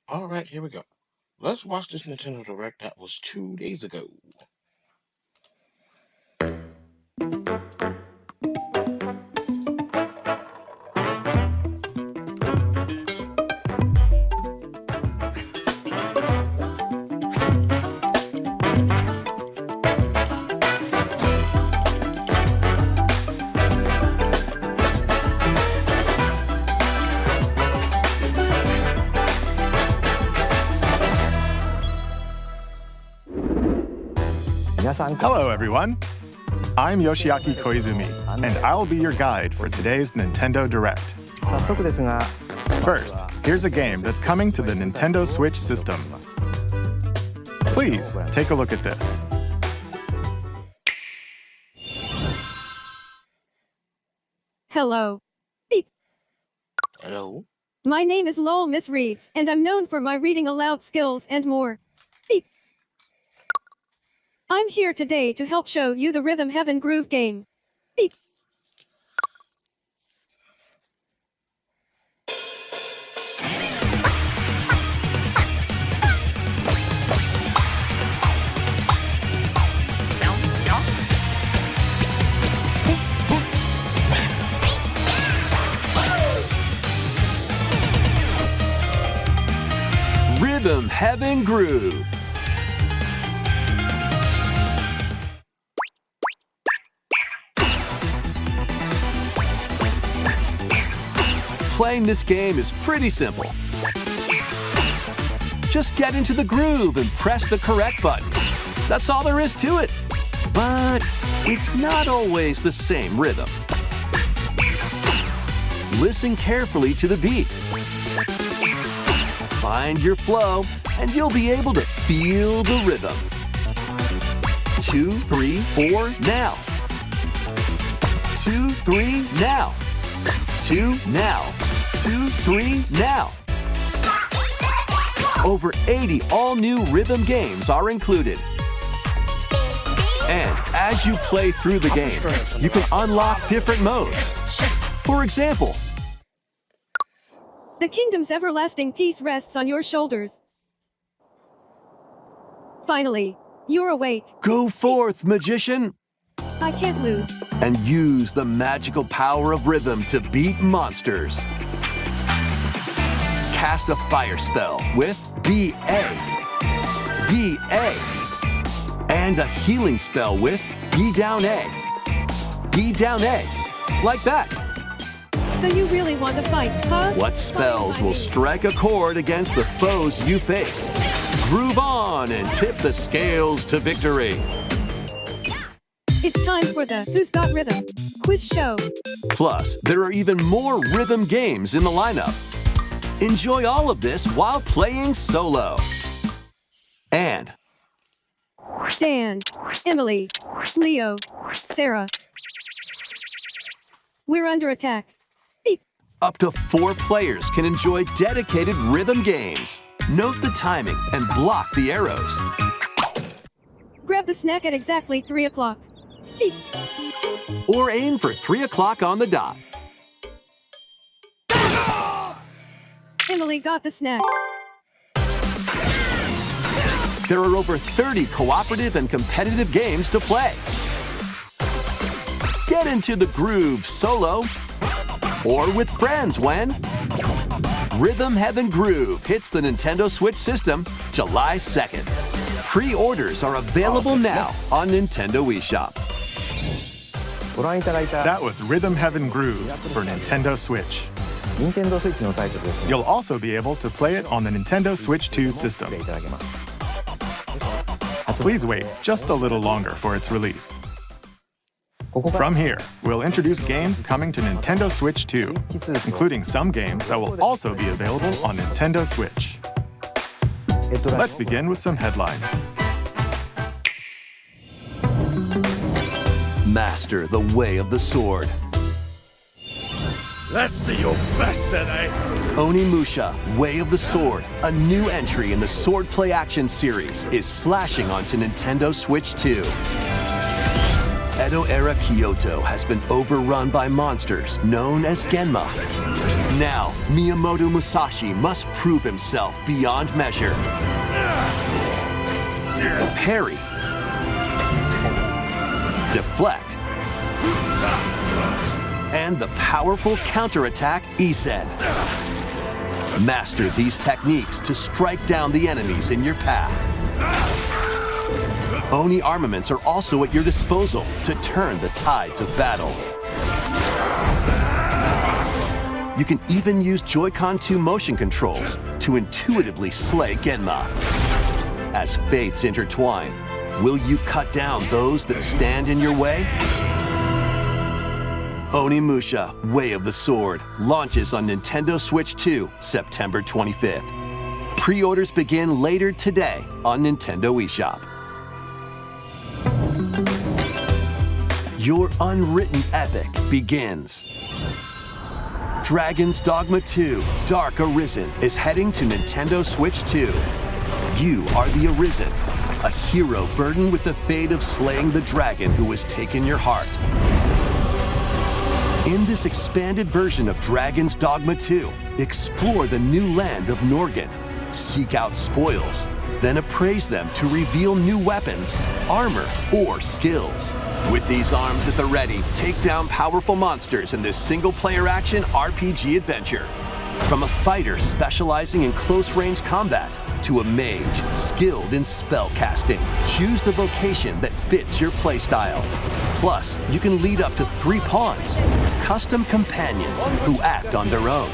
All right, here we go. Let's watch this Nintendo Direct that was 2 days ago. Hello, everyone. I'm Yoshiaki Koizumi, and I'll be your guide for today's Nintendo Direct. 早速ですが First, here's a game that's coming to the Nintendo Switch system. Please take a look at this. Hello. Beep. Hello? My name is Lowell Miss Reeds, and I'm known for my reading aloud skills and more. Beep. I'm here today to help show you the Rhythm Heaven Groove game. Beep. Rhythm Heaven Groove. Playing this game is pretty simple. Just get into the groove and press the correct button. That's all there is to it. But it's not always the same rhythm. Listen carefully to the beat. Find your flow, and you'll be able to feel the rhythm. 2, 3, 4, now. 2, 3, now. 2, now. 2, 3, now. Over 80 all-new rhythm games are included. And as you play through the game, you can unlock different modes. For example, The kingdom's everlasting peace rests on your shoulders. Finally, you're awake. go forth, magician, I can't lose. and use the magical power of rhythm to beat monsters. Cast a fire spell with BA, BA, and a healing spell with B down A, B down A, like that. So you really want to fight, huh? What spells will strike a chord against the foes you face? Groove on and tip the scales to victory. It's time for the Who's Got Rhythm quiz show. Plus, there are even more rhythm games in the lineup. Enjoy all of this while playing solo. And Dan, Emily, Leo, Sarah. We're under attack. Beep. up to 4 players can enjoy dedicated rhythm games. Note the timing and block the arrows. Grab the snack at exactly 3 o'clock. Beep. Or aim for 3 o'clock on the dot. Emily got the snack. There are over 30 cooperative and competitive games to play. Get into the groove solo or with friends when Rhythm Heaven Groove hits the Nintendo Switch system July 2nd. Pre-orders are available now on Nintendo eShop. ご覧いただいた That was Rhythm Heaven Groove for Nintendo Switch. Nintendo Switch のタイトルですね You'll also be able to play it on the Nintendo Switch 2 system. プレイいただけます Please wait just a little longer for its release. ここから From here, we'll introduce games coming to Nintendo Switch 2, including some games that will also be available on Nintendo Switch. Let's begin with some headlines. Master the way of the sword. Let's see your best today. Onimusha, Way of the Sword, a new entry in the Sword Play Action series, is slashing onto Nintendo Switch 2. Edo-era Kyoto has been overrun by monsters known as Genma. Now, Miyamoto Musashi must prove himself beyond measure. Parry. Deflect. And the powerful counterattack Isen. Master these techniques to strike down the enemies in your path. Oni armaments are also at your disposal to turn the tides of battle. You can even use Joy-Con 2 motion controls to intuitively slay Genma. As fates intertwine, will you cut down those that stand in your way? Onimusha, Way of the Sword, launches on Nintendo Switch 2, September 25th. Pre-orders begin later today on Nintendo eShop. Your unwritten epic begins. Dragon's Dogma 2: Dark Arisen is heading to Nintendo Switch 2. You are the Arisen, a hero burdened with the fate of slaying the dragon who has taken your heart. In this expanded version of Dragon's Dogma 2, explore the new land of Norgan, seek out spoils, then appraise them to reveal new weapons, armor, or skills. With these arms at the ready, take down powerful monsters in this single-player action RPG adventure. From a fighter specializing in close-range combat to a mage skilled in spell casting, choose the vocation that fits your playstyle. Plus, you can lead up to 3 pawns, custom companions who act on their own.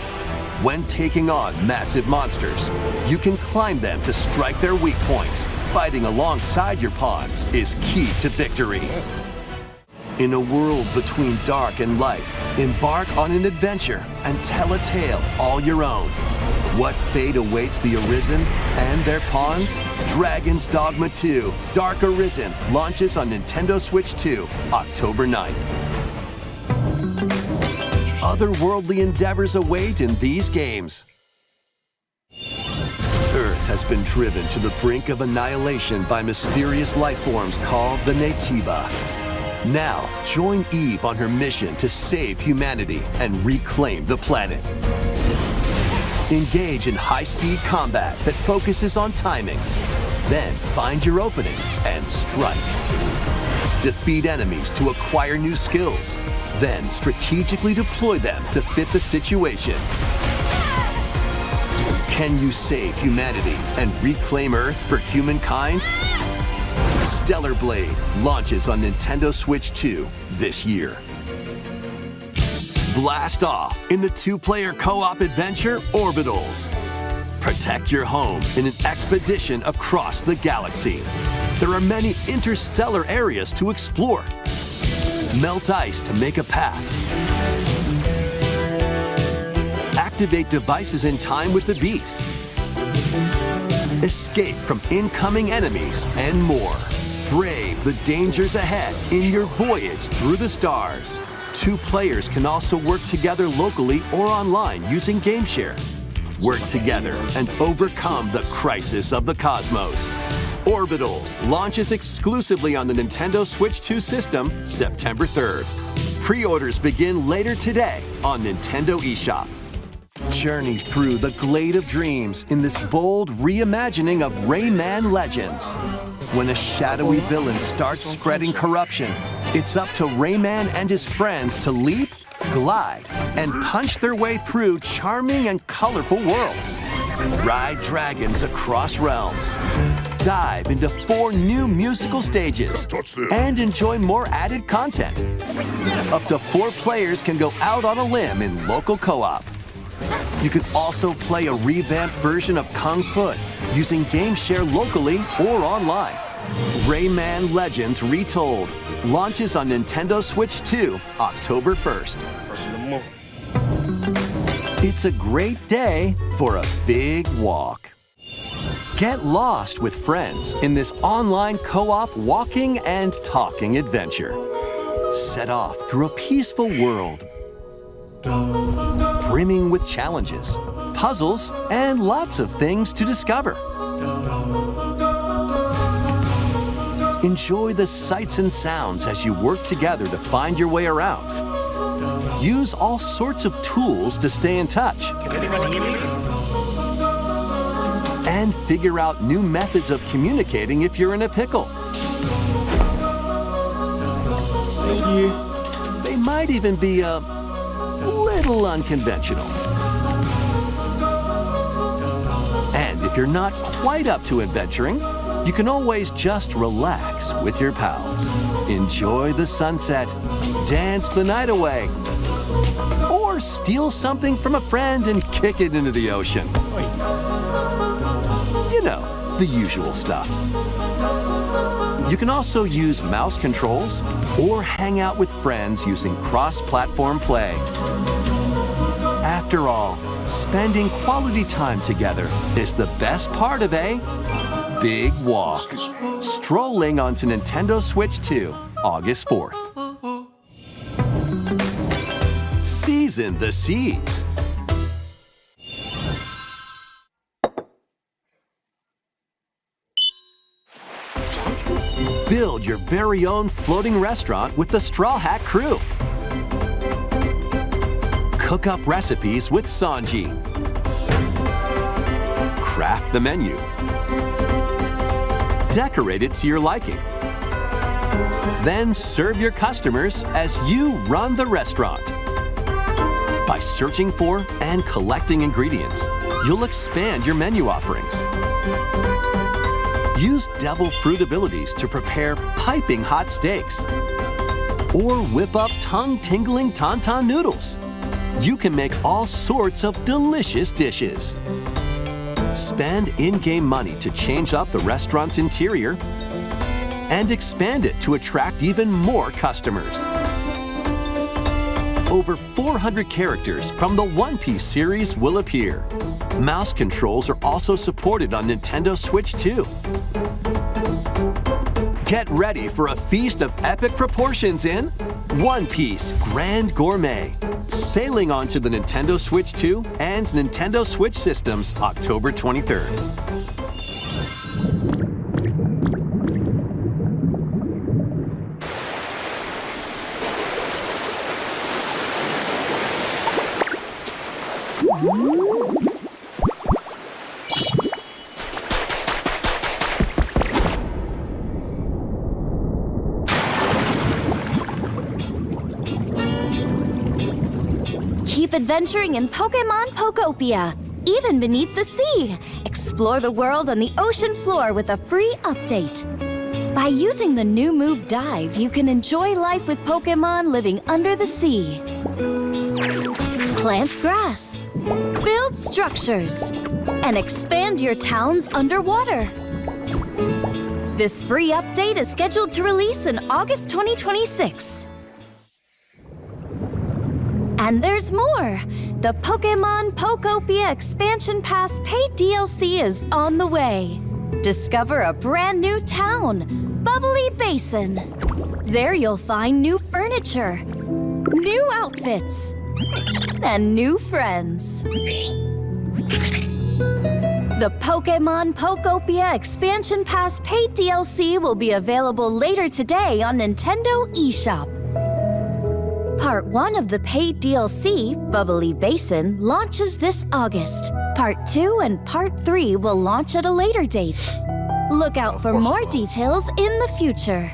When taking on massive monsters, you can climb them to strike their weak points. Fighting alongside your pawns is key to victory. In a world between dark and light, embark on an adventure and tell a tale all your own. What fate awaits the Arisen and their pawns? Dragon's Dogma 2: Dark Arisen launches on Nintendo Switch 2, October 9th. Otherworldly endeavors await in these games. Earth has been driven to the brink of annihilation by mysterious life forms called the Naytiba. Now, join Eve on her mission to save humanity and reclaim the planet. Engage in high-speed combat that focuses on timing. Then find your opening and strike. Defeat enemies to acquire new skills. Then strategically deploy them to fit the situation. Can you save humanity and reclaim Earth for humankind? Stellar Blade launches on Nintendo Switch 2 this year. Blast off in the 2-player co-op adventure Orbitals. Protect your home in an expedition across the galaxy. There are many interstellar areas to explore. Melt ice to make a path. Activate devices in time with the beat. Escape from incoming enemies and more. Brave the dangers ahead in your voyage through the stars. 2 players can also work together locally or online using GameShare. Work together and overcome the crisis of the cosmos. Orbitals launches exclusively on the Nintendo Switch 2 system September 3rd. Pre-orders begin later today on Nintendo eShop. Journey through the Glade of Dreams in this bold reimagining of Rayman Legends. When a shadowy villain starts spreading corruption, it's up to Rayman and his friends to leap, glide, and punch their way through charming and colorful worlds. Ride dragons across realms. Dive into 4 new musical stages and enjoy more added content. Up to 4 players can go out on a limb in local co-op. You can also play a revamped version of Kung Fu using GameShare locally or online. Rayman Legends Retold launches on Nintendo Switch 2, October 1st. First of the month. It's a great day for a big walk. Get lost with friends in this online co-op walking and talking adventure. Set off through a peaceful world, brimming with challenges, puzzles, and lots of things to discover. Enjoy the sights and sounds as you work together to find your way around. Use all sorts of tools to stay in touch. Can anyone hear me? And figure out new methods of communicating if you're in a pickle. Thank you. They might even be a little unconventional. And if you're not quite up to adventuring, you can always just relax with your pals. Enjoy the sunset, dance the night away, or steal something from a friend and kick it into the ocean. Oi. You know, the usual stuff. You can also use mouse controls or hang out with friends using cross-platform play. After all, spending quality time together is the best part of a big walk. Strolling onto Nintendo Switch 2, August 4th. Season the seas. Build your very own floating restaurant with the Straw Hat Crew. Cook up recipes with Sanji. Craft the menu. Decorate it to your liking. Then serve your customers as you run the restaurant. By searching for and collecting ingredients, you'll expand your menu offerings. Use Devil Fruit abilities to prepare piping hot steaks. Or whip up tongue-tingling Tauntaun noodles. You can make all sorts of delicious dishes. Spend in-game money to change up the restaurant's interior and expand it to attract even more customers. Over 400 characters from the One Piece series will appear. Mouse controls are also supported on Nintendo Switch 2. Get ready for a feast of epic proportions in One Piece Grand Gourmet, sailing onto the Nintendo Switch 2 and Nintendo Switch systems October 23rd. Keep adventuring in Pokemon Pokopia, even beneath the sea. Explore the world on the ocean floor with a free update. By using the new move Dive, you can enjoy life with Pokemon living under the sea. Plant grass, build structures, and expand your towns underwater. This free update is scheduled to release in August 2026. And there's more! The Pokemon Pokopia Expansion Pass paid DLC is on the way. Discover a brand new town, Bubbly Basin. There you'll find new furniture, new outfits, and new friends. The Pokemon Pokopia Expansion Pass paid DLC will be available later today on Nintendo eShop. Part 1 of the paid DLC, Bubbly Basin, launches this August. Part 2 and Part 3 will launch at a later date. Look out for more details in the future.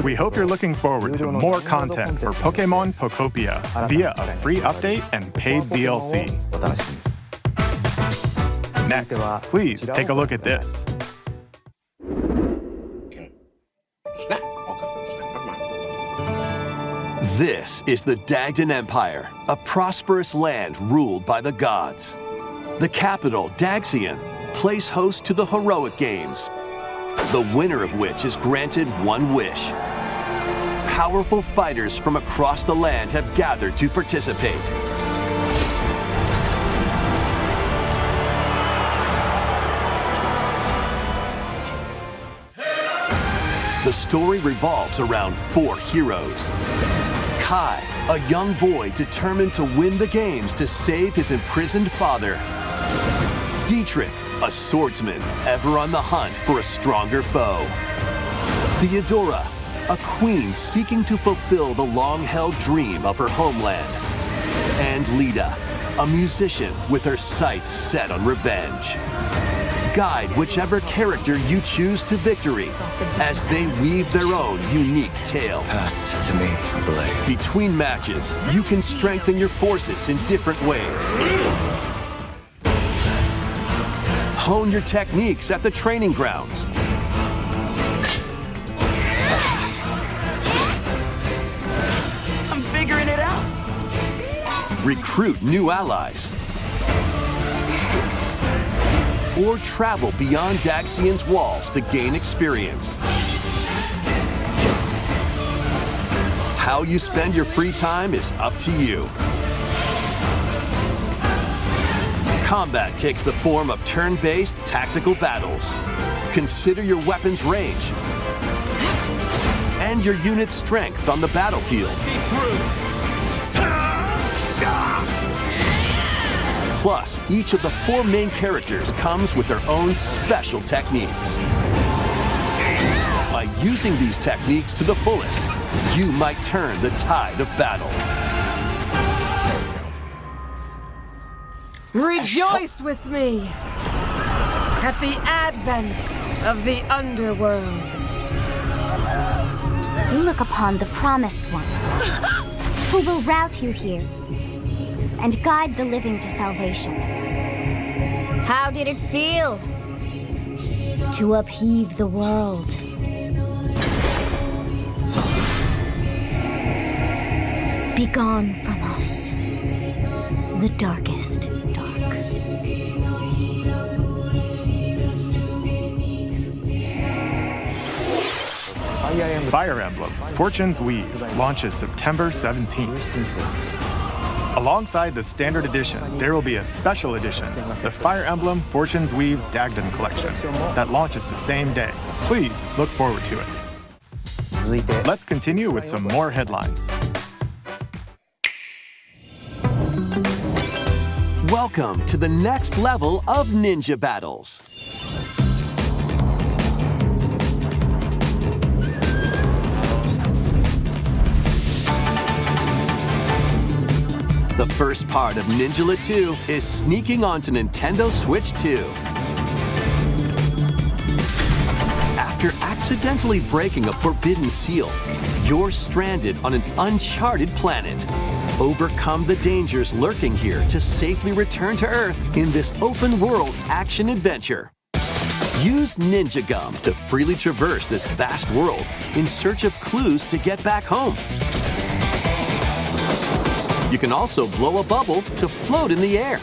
We hope you're looking forward to more content for Pokemon Pokopia via a free update and paid DLC. お楽しみに。 Next, please take a look at this. Snap. Okay, snap. Never mind. This is the Dagdan Empire, a prosperous land ruled by the gods. The capital, Daxian, plays host to the heroic games, the winner of which is granted one wish. Powerful fighters from across the land have gathered to participate. The story revolves around 4 heroes. Kai, a young boy determined to win the games to save his imprisoned father. Dietrich, a swordsman ever on the hunt for a stronger foe. Theodora, a queen seeking to fulfill the long-held dream of her homeland. And Lita, a musician with her sights set on revenge. Guide whichever character you choose to victory as they weave their own unique tale. Passed to me, blade. Between matches, you can strengthen your forces in different ways. Hone your techniques at the training grounds. I'm figuring it out. Recruit new allies. Or travel beyond Daxian's walls to gain experience. How you spend your free time is up to you. Combat takes the form of turn-based tactical battles. Consider your weapon's range and your unit's strengths on the battlefield. Plus, each of the 4 main characters comes with their own special techniques. By using these techniques to the fullest, you might turn the tide of battle. Rejoice with me at the advent of the underworld. You look upon the Promised One, who will route you here and guide the living to salvation. How did it feel to upheave the world? Begone from us, the darkest dark. Fire Emblem Fortune's Weave launches September 17th. Alongside the standard edition, there will be a special edition, the Fire Emblem Fortune's Weave Dagden Collection, that launches the same day. Please look forward to it. Let's continue with some more headlines. Welcome to the next level of ninja battles. The first part of Ninjala 2 is sneaking onto Nintendo Switch 2. After accidentally breaking a forbidden seal, you're stranded on an uncharted planet. Overcome the dangers lurking here to safely return to Earth in this open-world action-adventure. Use Ninja Gum to freely traverse this vast world in search of clues to get back home. You can also blow a bubble to float in the air.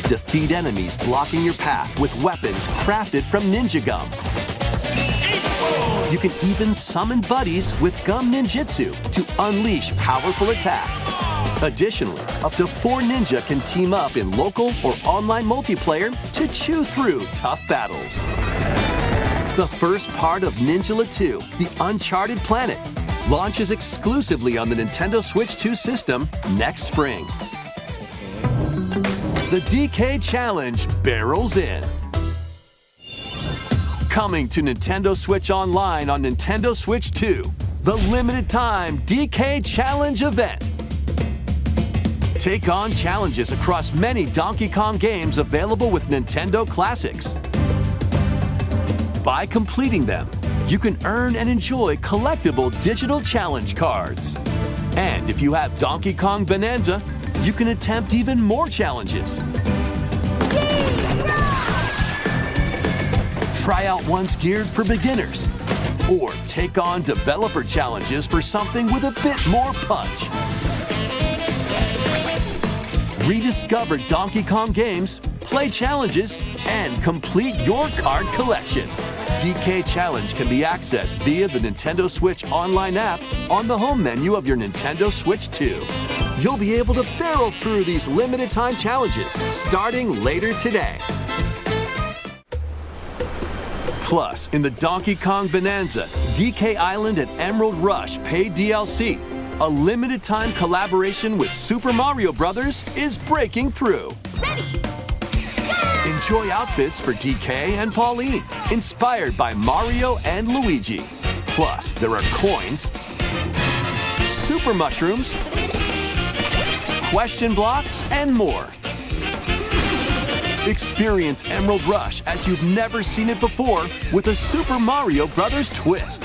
Defeat enemies blocking your path with weapons crafted from Ninja Gum. You can even summon buddies with Gum Ninjutsu to unleash powerful attacks. Additionally, up to 4 ninja can team up in local or online multiplayer to chew through tough battles. The first part of Ninjala 2, The Uncharted Planet, launches exclusively on the Nintendo Switch 2 system next spring. The DK Challenge barrels in. Coming to Nintendo Switch Online on Nintendo Switch 2, the limited time DK Challenge event. Take on challenges across many Donkey Kong games available with Nintendo Classics. By completing them, you can earn and enjoy collectible digital challenge cards. And if you have Donkey Kong Bonanza, you can attempt even more challenges. Try out ones geared for beginners, or take on developer challenges for something with a bit more punch. Rediscover Donkey Kong games, play challenges, and complete your card collection. DK Challenge can be accessed via the Nintendo Switch Online app on the home menu of your Nintendo Switch 2. You'll be able to barrel through these limited time challenges starting later today. Plus, in the Donkey Kong Bonanza, DK Island and Emerald Rush paid DLC, a limited-time collaboration with Super Mario Bros. Is breaking through. Enjoy outfits for DK and Pauline, inspired by Mario and Luigi. Plus, there are coins, super mushrooms, question blocks, and more. Experience Emerald Rush as you've never seen it before with a Super Mario Bros. Twist.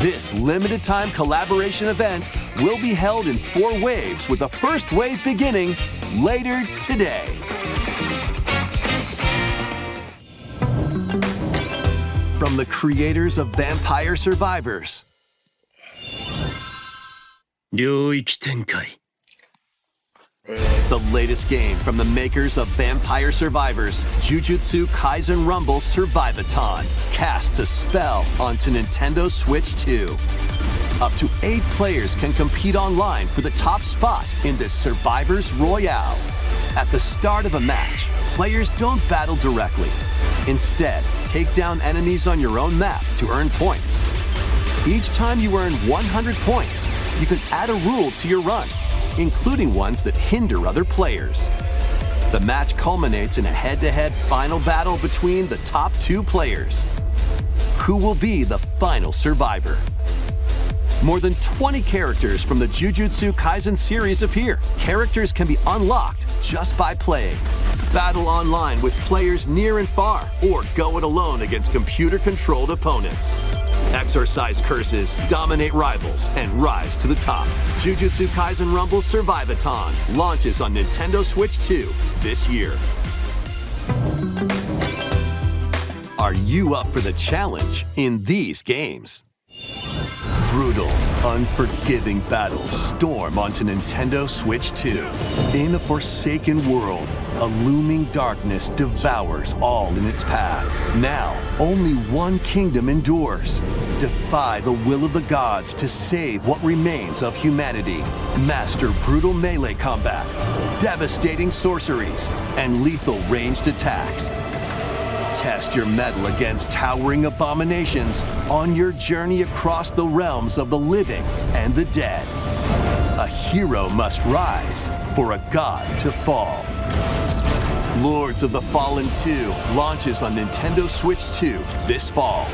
This limited-time collaboration event will be held in 4 waves, with the first wave beginning later today. From the creators of Vampire Survivors. 領域展開 The latest game from the makers of Vampire Survivors, Jujutsu Kaisen Rumble Survivathon, casts a spell onto Nintendo Switch 2. Up to 8 players can compete online for the top spot in this Survivors Royale. At the start of a match, players don't battle directly. Instead, take down enemies on your own map to earn points. Each time you earn 100 points, you can add a rule to your run, including ones that hinder other players. The match culminates in a head-to-head final battle between the top 2 players. Who will be the final survivor? More than 20 characters from the Jujutsu Kaisen series appear. Characters can be unlocked just by playing. Battle online with players near and far, or go it alone against computer-controlled opponents. Exorcise curses, dominate rivals, and rise to the top. Jujutsu Kaisen Rumble Survivathon launches on Nintendo Switch 2 this year. Are you up for the challenge in these games? Brutal, unforgiving battles storm onto Nintendo Switch 2. In a forsaken world, a looming darkness devours all in its path. Now, only one kingdom endures. Defy the will of the gods to save what remains of humanity. Master brutal melee combat, devastating sorceries, and lethal ranged attacks. Test your mettle against towering abominations on your journey across the realms of the living and the dead. A hero must rise for a god to fall. Lords of the Fallen 2 launches on Nintendo Switch 2 this fall.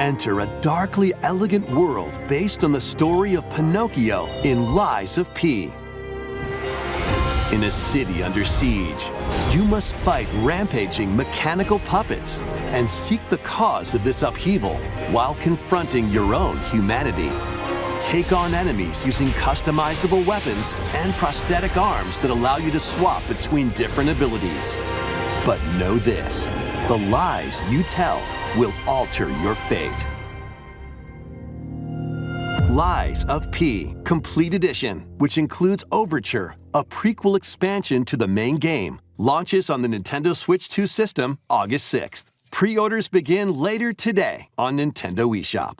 Enter a darkly elegant world based on the story of Pinocchio in Lies of P. In a city under siege, you must fight rampaging mechanical puppets and seek the cause of this upheaval while confronting your own humanity. Take on enemies using customizable weapons and prosthetic arms that allow you to swap between different abilities. But know this, the lies you tell will alter your fate. Lies of P Complete Edition, which includes Overture, a prequel expansion to the main game, launches on the Nintendo Switch 2 system August 6th. Pre-orders begin later today on Nintendo eShop.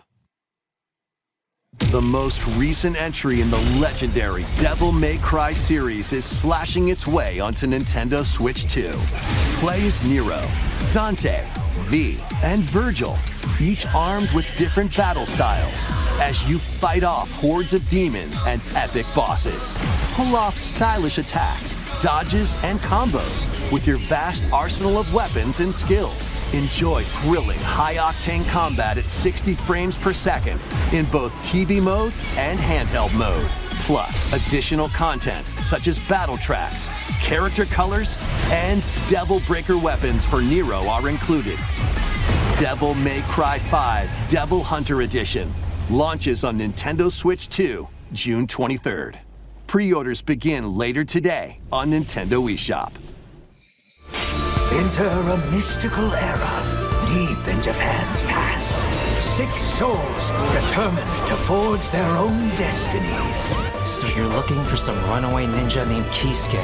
The most recent entry in the legendary Devil May Cry series is slashing its way onto Nintendo Switch 2. Play as Nero, Dante, V, and Virgil, each armed with different battle styles, as you fight off hordes of demons and epic bosses. Pull off stylish attacks, dodges, and combos with your vast arsenal of weapons and skills. Enjoy thrilling, high-octane combat at 60 frames per second in both TV mode and handheld mode. Plus, additional content such as battle tracks, character colors, and Devil Breaker weapons for Nero are included. Devil May Cry 5 Devil Hunter Edition launches on Nintendo Switch 2, June 23rd. Pre-orders begin later today on Nintendo eShop. Enter a mystical era deep in Japan's past. 6 souls determined to forge their own destinies. So you're looking for some runaway ninja named Kisuke.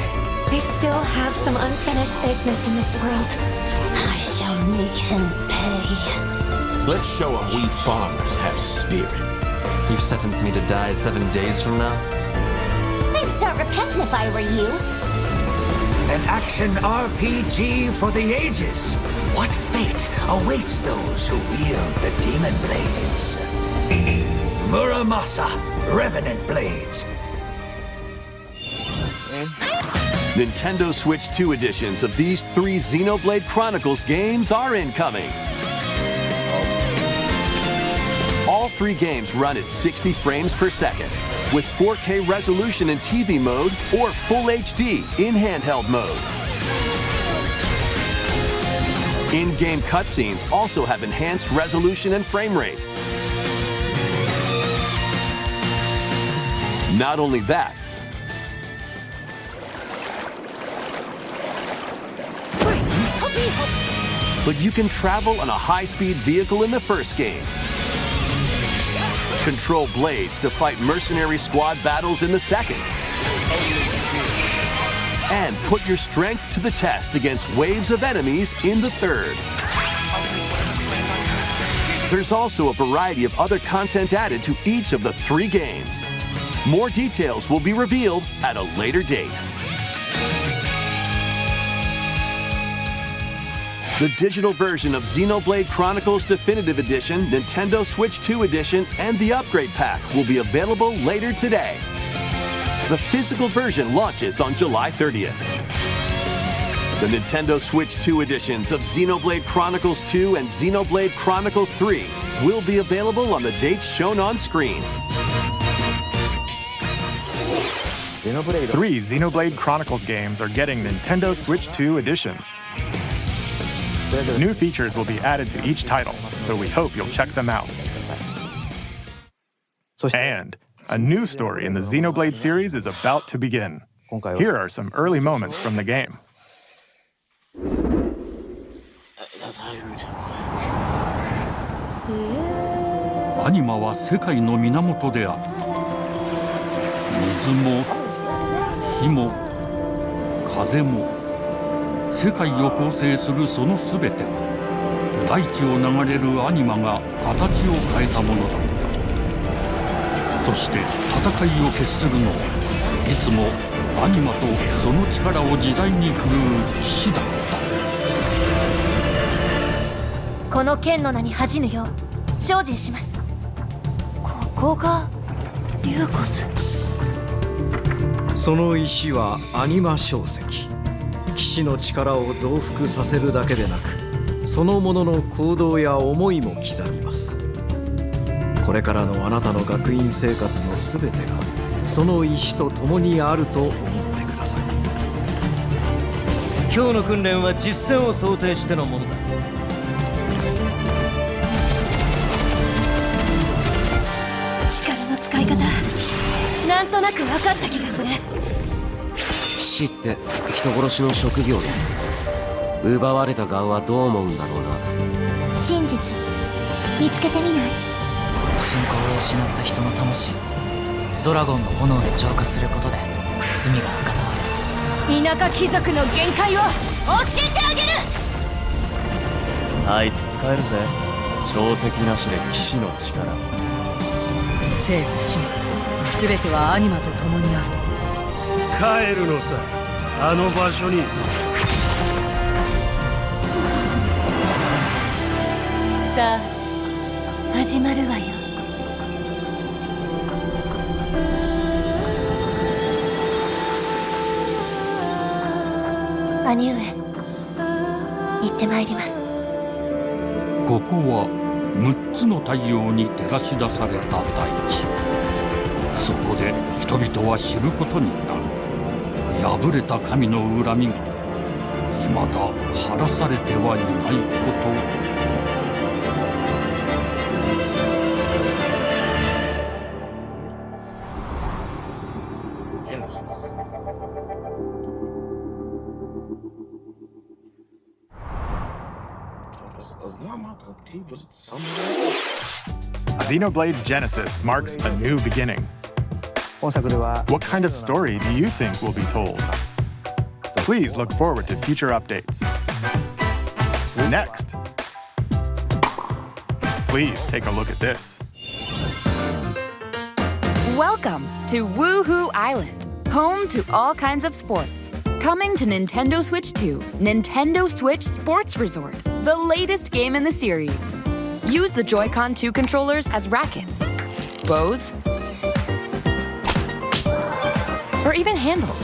I still have some unfinished business in this world. I shall make him pay. Let's show him we farmers have spirit. You've sentenced me to die 7 days from now? I'd start repenting if I were you. An action RPG for the ages. What fate awaits those who wield the demon blades? Muramasa, Revenant Blades. Nintendo Switch 2 editions of these 3 Xenoblade Chronicles games are incoming. All 3 games run at 60 frames per second, with 4K resolution in TV mode or Full HD in handheld mode. In-game cutscenes also have enhanced resolution and frame rate. Not only that, but you can travel on a high-speed vehicle in the first game, control blades to fight mercenary squad battles in the second, and put your strength to the test against waves of enemies in the third. There's also a variety of other content added to each of the 3 games. More details will be revealed at a later date. The digital version of Xenoblade Chronicles Definitive Edition, Nintendo Switch 2 Edition, and the Upgrade Pack will be available later today. The physical version launches on July 30th. The Nintendo Switch 2 editions of Xenoblade Chronicles 2 and Xenoblade Chronicles 3 will be available on the dates shown on screen. 3 Xenoblade Chronicles games are getting Nintendo Switch 2 editions. New features will be added to each title, so we hope you'll check them out. And a new story in the Xenoblade series is about to begin. Here are some early moments from the game. That's how you tell that. アニマは世界の源である。水も火も風も世界を構成するそのすべては大地を流れるアニマが形を変えたものだった。そして戦いを決するのはいつもアニマとその力を自在に振るう騎士だった。この剣の名に恥じぬよう精進します。ここがリューコス。その石はアニマ晶石。騎士の力を増幅させるだけでなく、そのものの行動や思いも刻みます。これからのあなたの学院生活のすべてがその石と共にあると思ってください。今日の訓練は実戦を想定してのものだ。力の使い方、なんとなく分かった気がする。騎士って人殺しの職業で、奪われた側はどう思うんだろうな。真実見つけてみない？信仰を失った人の魂をドラゴンの炎で浄化することで罪が贖われる。田舎貴族の限界を教えてあげる。あいつ使えるぜ。証石なしで騎士の力。生と死も全てはアニマと共にある。帰るのさ、あの場所に。さあ始まるわよ。兄上、行ってまいります。ここは6つの太陽に照らし出された大地。そこで人々は知ることになる。破れた神の恨みが未だ晴らされてはいないこと。Xenoblade Genesis marks a new beginning. What kind of story do you think will be told? Please look forward to future updates. Next, please take a look at this. Welcome to Woohoo Island, home to all kinds of sports. Coming to Nintendo Switch 2, Nintendo Switch Sports Resort, the latest game in the series. Use the Joy-Con 2 controllers as rackets, bows, or even handles.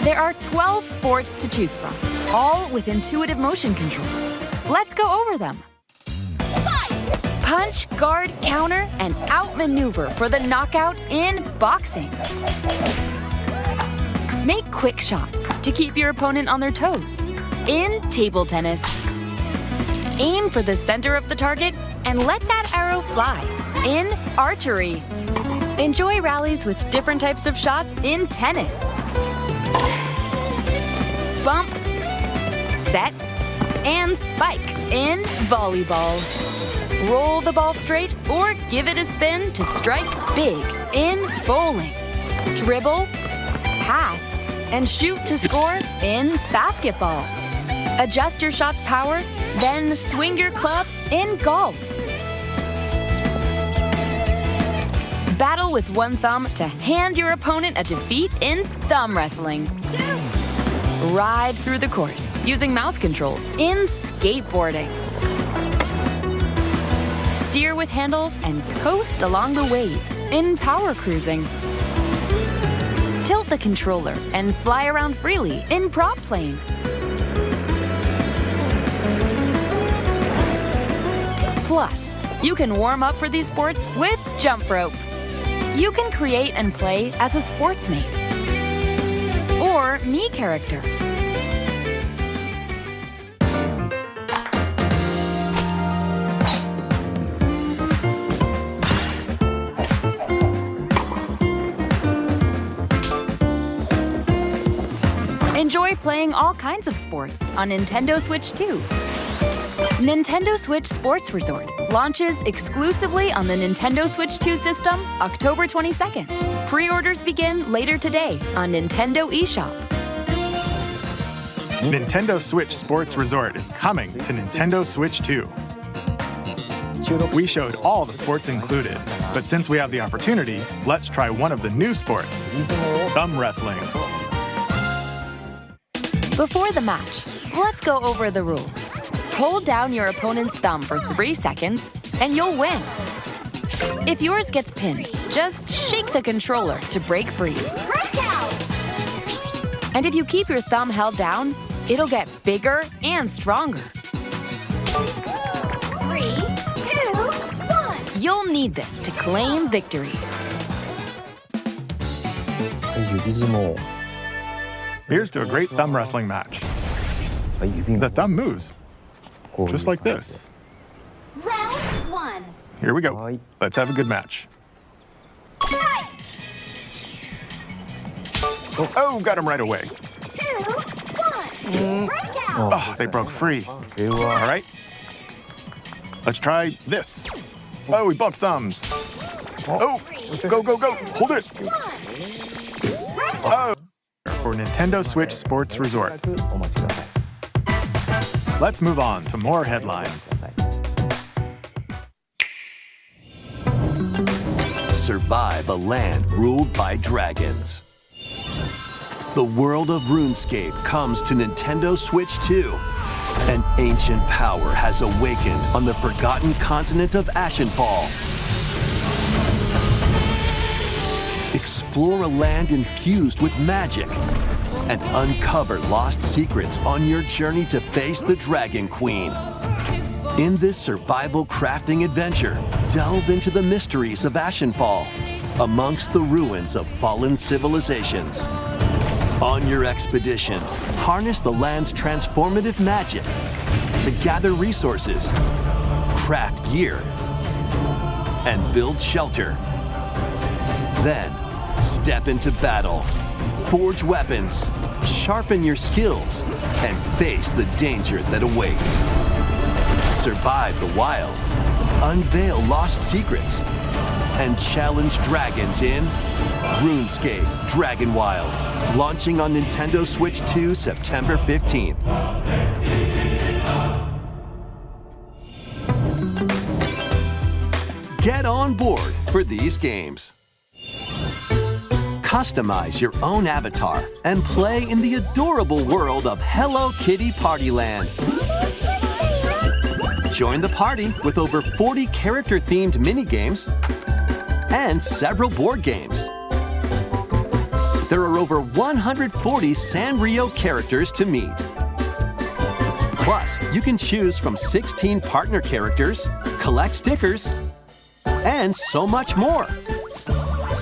There are 12 sports to choose from, all with intuitive motion controls. Let's go over them. Punch, guard, counter, and outmaneuver for the knockout in boxing. Make quick shots to keep your opponent on their toes in table tennis. Aim for the center of the target and let that arrow fly in archery. Enjoy rallies with different types of shots in tennis. Bump, set, and spike in volleyball. Roll the ball straight or give it a spin to strike big in bowling. Dribble, pass, and shoot to score in basketball. Adjust your shot's power, then swing your club in golf. Battle with one thumb to hand your opponent a defeat in thumb wrestling. Ride through the course using mouse controls in skateboarding. Steer with handles and coast along the waves in power cruising. Tilt the controller and fly around freely in prop plane. Plus, you can warm up for these sports with jump rope. You can create and play as a sportsmate or Mii character. Enjoy playing all kinds of sports on Nintendo Switch 2. Nintendo Switch Sports Resort launches exclusively on the Nintendo Switch 2 system October 22nd. Pre-orders begin later today on Nintendo eShop. Nintendo Switch Sports Resort is coming to Nintendo Switch 2. We showed all the sports included, but since we have the opportunity, let's try one of the new sports, thumb wrestling. Before the match, let's go over the rules. Hold down your opponent's thumb for 3 seconds, and you'll win. If yours gets pinned, just shake the controller to break free. And if you keep your thumb held down, it'll get bigger and stronger. 3, 2, 1. You'll need this to claim victory. Here's to a great thumb wrestling match. The thumb moves, just like this. Round 1. Here we go. Let's have a good match. Oh, got him right away. 2, 1. Breakout. Oh, they broke free. All right. Let's try this. Oh, we bumped thumbs. Oh, go, go, go. Hold it. Oh. For Nintendo Switch Sports Resort. Let's move on to more headlines. Survive a land ruled by dragons. The world of RuneScape comes to Nintendo Switch 2. An ancient power has awakened on the forgotten continent of Ashenfall. Explore a land infused with magic and uncover lost secrets on your journey to face the Dragon Queen. In this survival crafting adventure, delve into the mysteries of Ashenfall amongst the ruins of fallen civilizations. On your expedition, harness the land's transformative magic to gather resources, craft gear, and build shelter. Then, step into battle, forge weapons, sharpen your skills, and face the danger that awaits. Survive the wilds, unveil lost secrets, and challenge dragons in RuneScape Dragon Wilds, launching on Nintendo Switch 2 September 15th. Get on board for these games. Customize your own avatar and play in the adorable world of Hello Kitty Partyland. Join the party with over 40 character-themed mini-games and several board games. There are over 140 Sanrio characters to meet. Plus, you can choose from 16 partner characters, collect stickers, and so much more.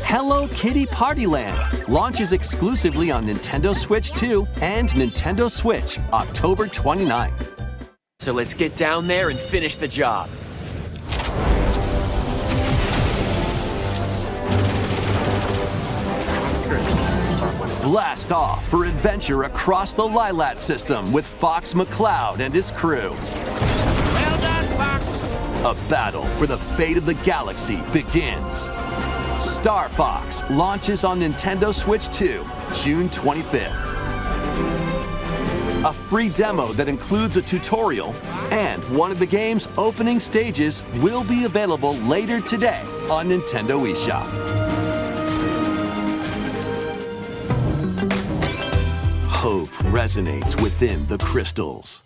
Hello Kitty Partyland launches exclusively on Nintendo Switch 2 and Nintendo Switch October 29th. So let's get down there and finish the job. Blast off for adventure across the Lylat system with Fox McCloud and his crew. Well done, Fox! A battle for the fate of the galaxy begins. Star Fox launches on Nintendo Switch 2, June 25th. A free demo that includes a tutorial and one of the game's opening stages will be available later today on Nintendo eShop. Hope resonates within the crystals.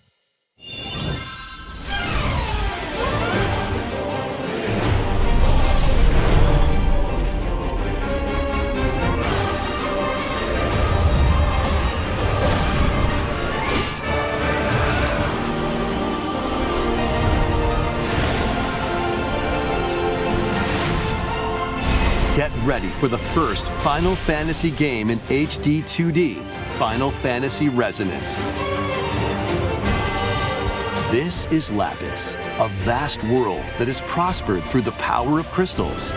Get ready for the first Final Fantasy game in HD 2D, Final Fantasy Resonance. This is Lapis, a vast world that has prospered through the power of crystals.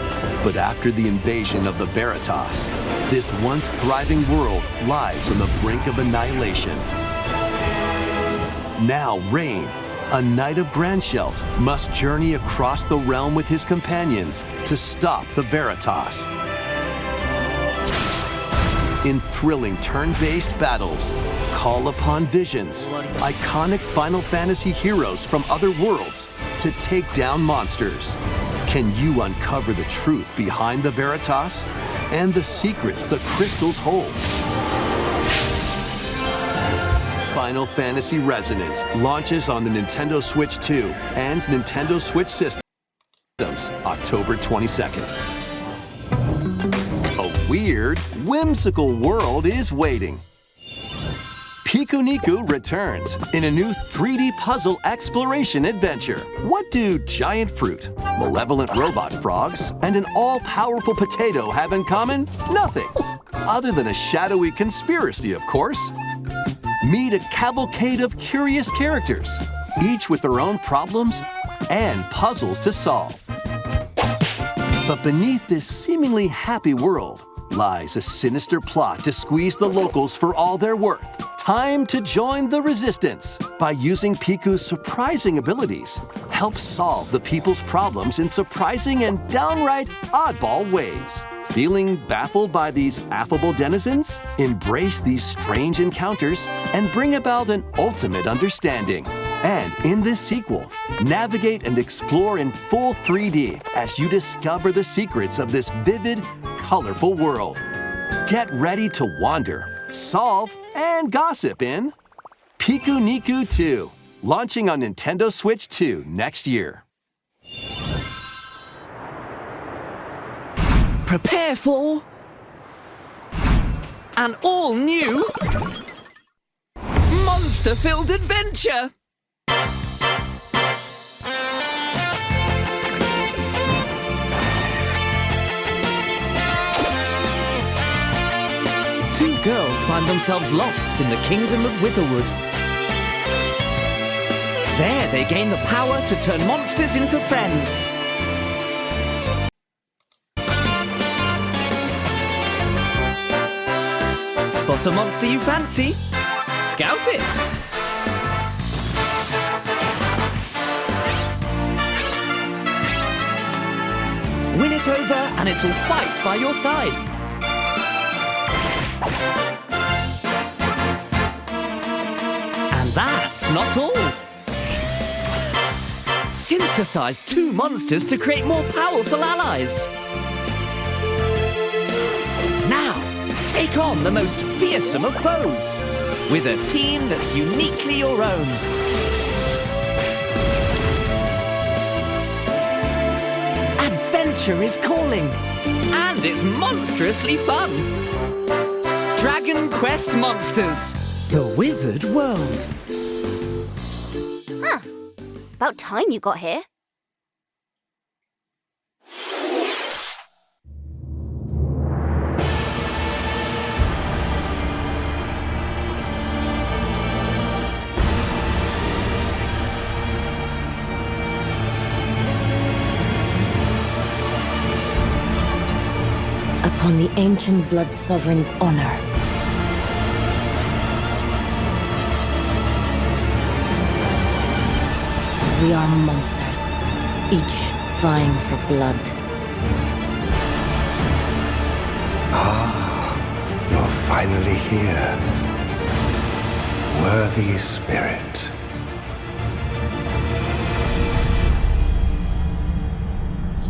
But after the invasion of the Veritas, this once thriving world lies on the brink of annihilation. Now Rain, a knight of Grandshelt, must journey across the realm with his companions to stop the Veritas. In thrilling turn-based battles, call upon visions, iconic Final Fantasy heroes from other worlds to take down monsters. Can you uncover the truth behind the Veritas and the secrets the crystals hold? Final Fantasy Resonance launches on the Nintendo Switch 2 and Nintendo Switch systems October 22nd. A weird, whimsical world is waiting. Pikuniku returns in a new 3D puzzle exploration adventure. What do giant fruit, malevolent robot frogs, and an all-powerful potato have in common? Nothing, other than a shadowy conspiracy, of course. Meet a cavalcade of curious characters, each with their own problems and puzzles to solve. But beneath this seemingly happy world lies a sinister plot to squeeze the locals for all they're worth. Time to join the resistance by using Piku's surprising abilities. Help solve the people's problems in surprising and downright oddball ways. Feeling baffled by these affable denizens? Embrace these strange encounters and bring about an ultimate understanding. And in this sequel, navigate and explore in full 3D as you discover the secrets of this vivid, colorful world. Get ready to wander, solve, and gossip in Pikuniku 2, launching on Nintendo Switch 2 next year. Prepare for an all-new monster-filled adventure. Two girls find themselves lost in the kingdom of Witherwood. There they gain the power to turn monsters into friends. Spot a monster you fancy? Scout it! Win it over and it'll fight by your side. And that's not all. Synthesize two monsters to create more powerful allies. Now, take on the most fearsome of foes with a team that's uniquely your own. Adventure is calling, and it's monstrously fun. Dragon Quest Monsters, the Wizard World. Huh. About time you got here. Upon the ancient blood sovereign's honor. We are monsters, each vying for blood. Ah, you're finally here. Worthy spirit.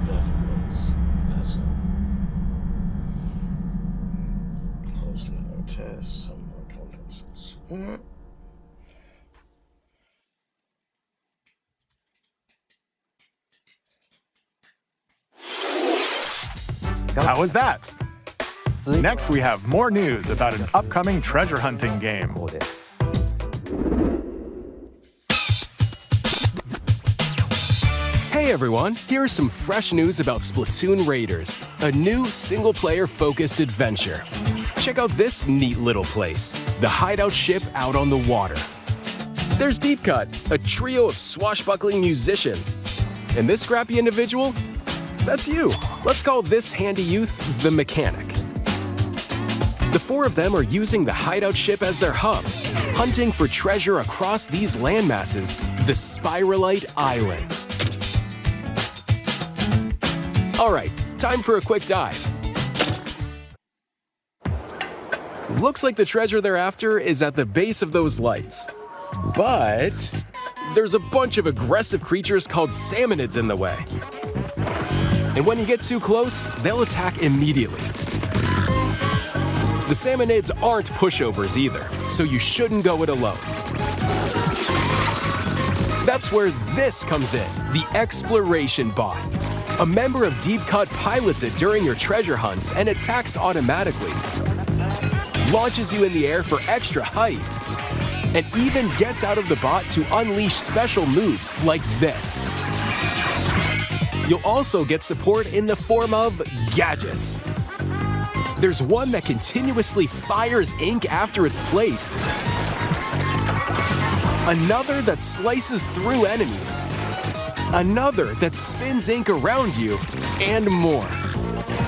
That's words. That's close now. Test. Some more conversations. How was that? Next, we have more news about an upcoming treasure hunting game. Hey everyone, here's some fresh news about Splatoon Raiders, a new single-player focused adventure. Check out this neat little place, the hideout ship out on the water. There's Deep Cut, a trio of swashbuckling musicians. And this scrappy individual? That's you. Let's call this handy youth the Mechanic. The four of them are using the hideout ship as their hub, hunting for treasure across these landmasses, the Spiralite Islands. Alright, time for a quick dive. Looks like the treasure they're after is at the base of those lights. But there's a bunch of aggressive creatures called salmonids in the way. And when you get too close, they'll attack immediately. The salmonids aren't pushovers either, so you shouldn't go it alone. That's where this comes in, the Exploration Bot. A member of Deep Cut pilots it during your treasure hunts and attacks automatically. Launches you in the air for extra height. And even gets out of the bot to unleash special moves like this. You'll also get support in the form of gadgets. There's one that continuously fires ink after it's placed. Another that slices through enemies. Another that spins ink around you, and more.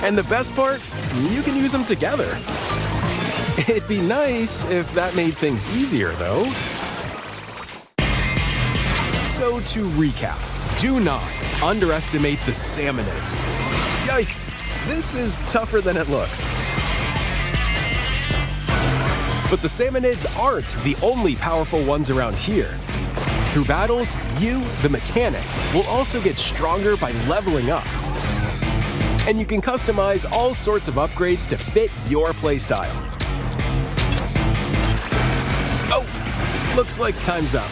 And the best part, you can use them together. It'd be nice if that made things easier, though. So to recap, do not underestimate the salmonids. Yikes, this is tougher than it looks. But the salmonids aren't the only powerful ones around here. Through battles, you, the Mechanic, will also get stronger by leveling up. And you can customize all sorts of upgrades to fit your playstyle. Oh, looks like time's up.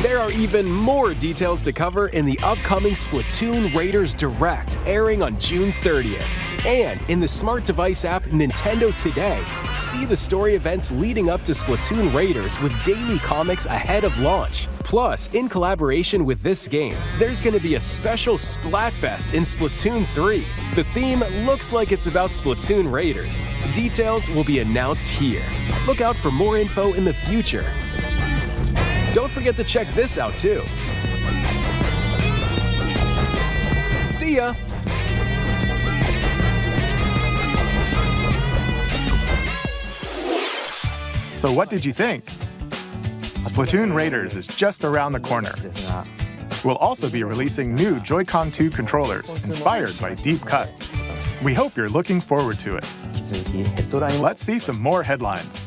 There are even more details to cover in the upcoming Splatoon Raiders Direct, airing on June 30th. And in the smart device app Nintendo Today, see the story events leading up to Splatoon Raiders with daily comics ahead of launch. Plus, in collaboration with this game, there's going to be a special Splatfest in Splatoon 3. The theme looks like it's about Splatoon Raiders. Details will be announced here. Look out for more info in the future. Don't forget to check this out too. See ya! So what did you think? Splatoon Raiders is just around the corner. We'll also be releasing new Joy-Con 2 controllers inspired by Deep Cut. We hope you're looking forward to it. Let's see some more headlines.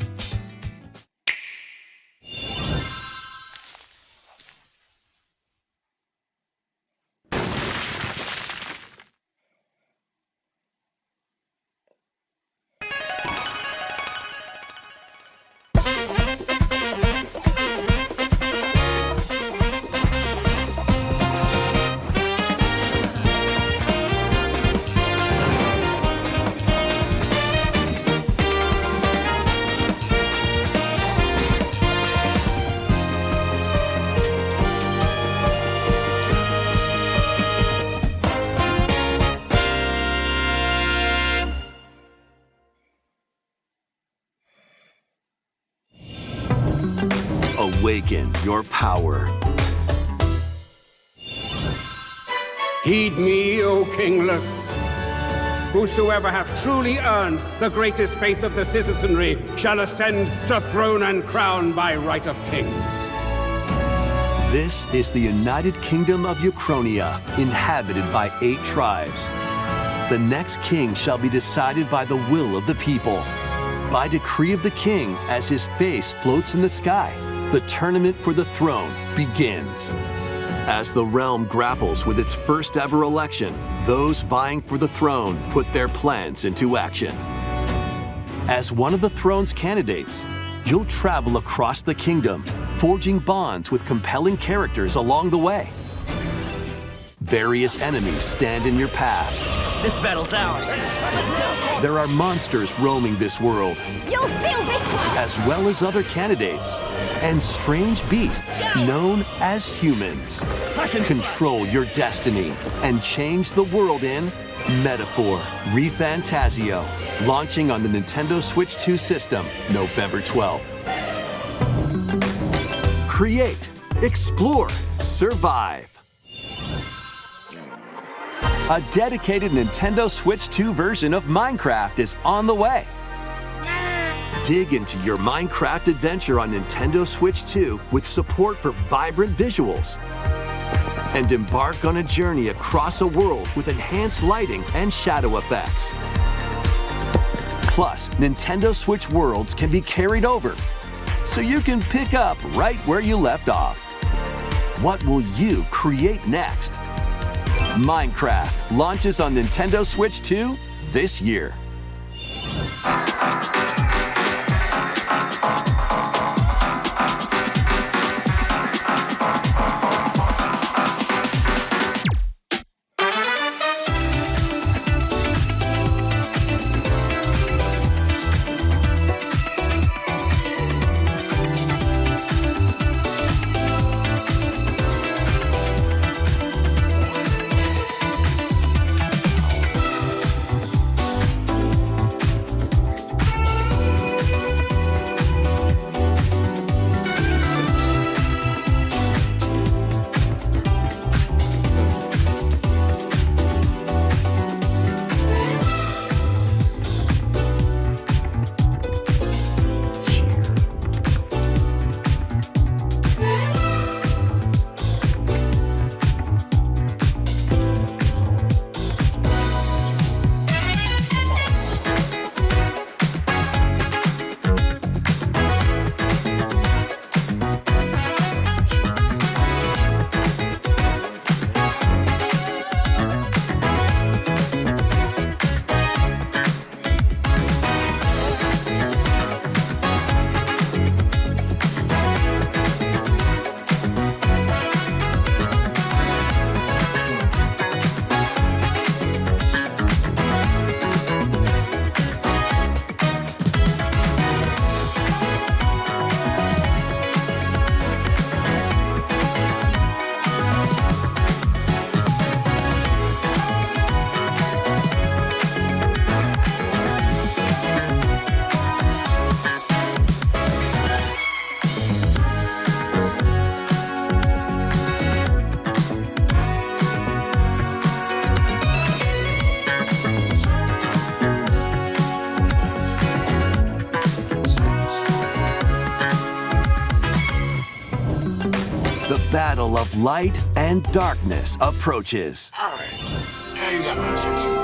Awaken your power. Heed me, O kingless. Whosoever hath truly earned the greatest faith of the citizenry shall ascend to throne and crown by right of kings. This is the United Kingdom of Uchronia, inhabited by 8 tribes. The next king shall be decided by the will of the people. By decree of the king, as his face floats in the sky, the tournament for the throne begins. As the realm grapples with its first ever election, those vying for the throne put their plans into action. As one of the throne's candidates, you'll travel across the kingdom, forging bonds with compelling characters along the way. Various enemies stand in your path. This battle's ours. There are monsters roaming this world, You'll feel this one! as well as other candidates, and strange beasts known as humans. Control your destiny and change the world in Metaphor ReFantazio, launching on the Nintendo Switch 2 system November 12th. Create, explore, survive. A dedicated Nintendo Switch 2 version of Minecraft is on the way. Dig into your Minecraft adventure on Nintendo Switch 2 with support for vibrant visuals. And embark on a journey across a world with enhanced lighting and shadow effects. Plus, Nintendo Switch worlds can be carried over, so you can pick up right where you left off. What will you create next? Minecraft launches on Nintendo Switch 2 this year. Battle of light and darkness approaches. All right, now you got my attention.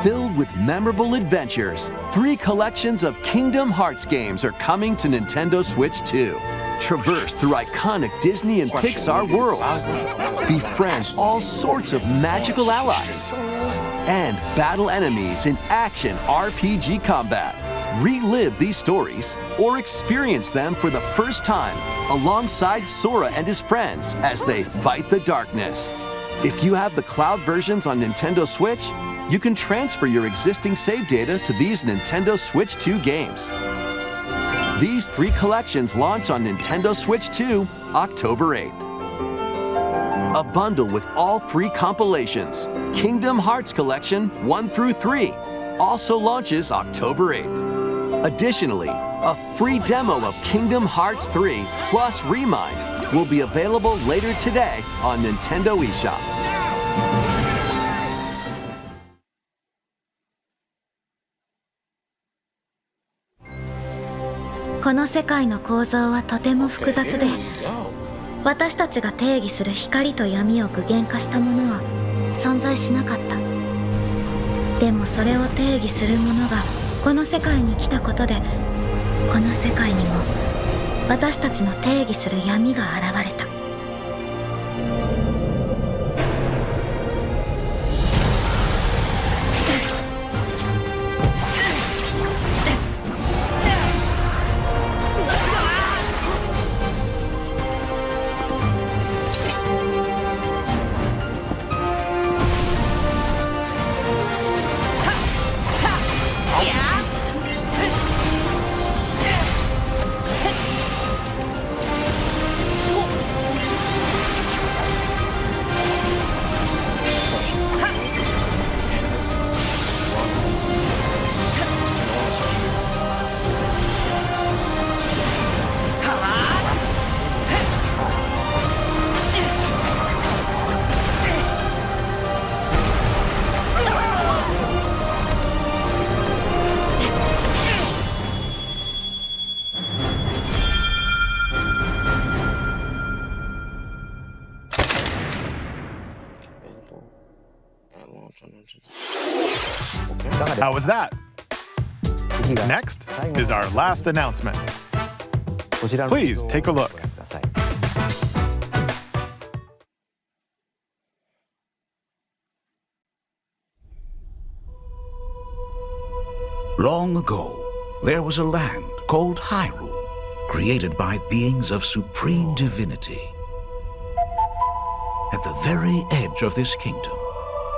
Filled with memorable adventures, 3 collections of Kingdom Hearts games are coming to Nintendo Switch 2. Traverse through iconic Disney and Pixar worlds. Befriend all sorts of magical allies. And battle enemies in action RPG combat. Relive these stories or experience them for the first time alongside Sora and his friends as they fight the darkness. If you have the cloud versions on Nintendo Switch, you can transfer your existing save data to these Nintendo Switch 2 games. These 3 collections launch on Nintendo Switch 2 October 8th. A bundle with all 3 compilations, Kingdom Hearts Collection 1 through 3, also launches October 8th. Additionally, A free demo of Kingdom Hearts 3 plus Remind will be available later today on Nintendo eShop. この世界の構造はとても複雑で、私たちが定義する光と闇を具現化したものは存在しなかった。でもそれを定義するものがこの世界に来たことで、この世界にも私たちの定義する闇が現れた。How was that? Next is our last announcement. Please take a look. Long ago, there was a land called Hyrule, created by beings of supreme divinity. At the very edge of this kingdom,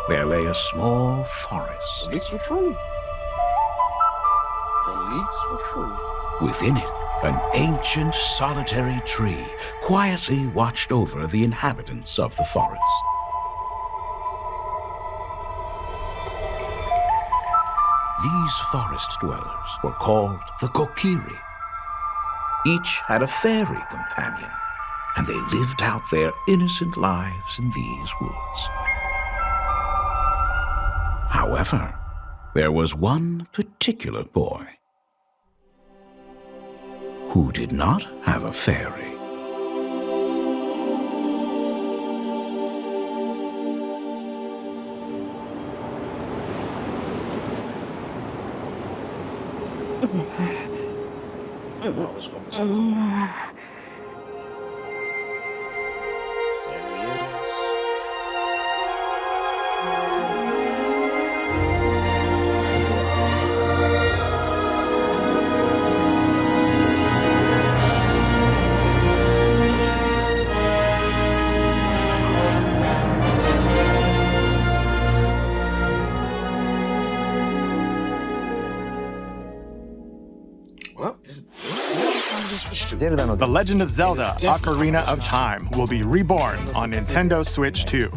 there lay a small forest. The leaks were true. The leaks were true. Within it, an ancient solitary tree quietly watched over the inhabitants of the forest. These forest dwellers were called the Kokiri. Each had a fairy companion, and they lived out their innocent lives in these woods. However, there was one particular boy who did not have a fairy. Oh, this is gonna be so fun. The Legend of Zelda: Ocarina of Time will be reborn on Nintendo Switch 2.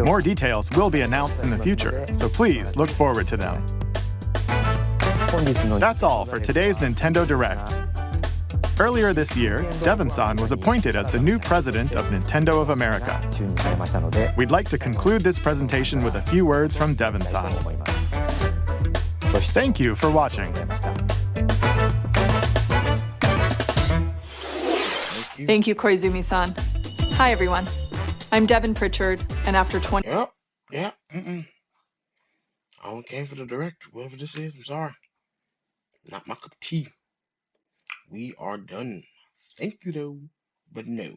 More details will be announced in the future, so please look forward to them. That's all for today's Nintendo Direct. Earlier this year, Devon-san was appointed as the new president of Nintendo of America. We'd like to conclude this presentation with a few words from Devon-san. Thank you for watching. Thank you, Koizumi-san. Hi, everyone. I'm Devin Pritchard, and after 20... Yep. I only came for the direct. Whatever this is, I'm sorry. Not my cup of tea. We are done. Thank you, though. But no.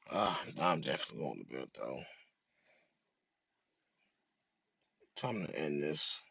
I'm definitely going to bed, though. Time to end this.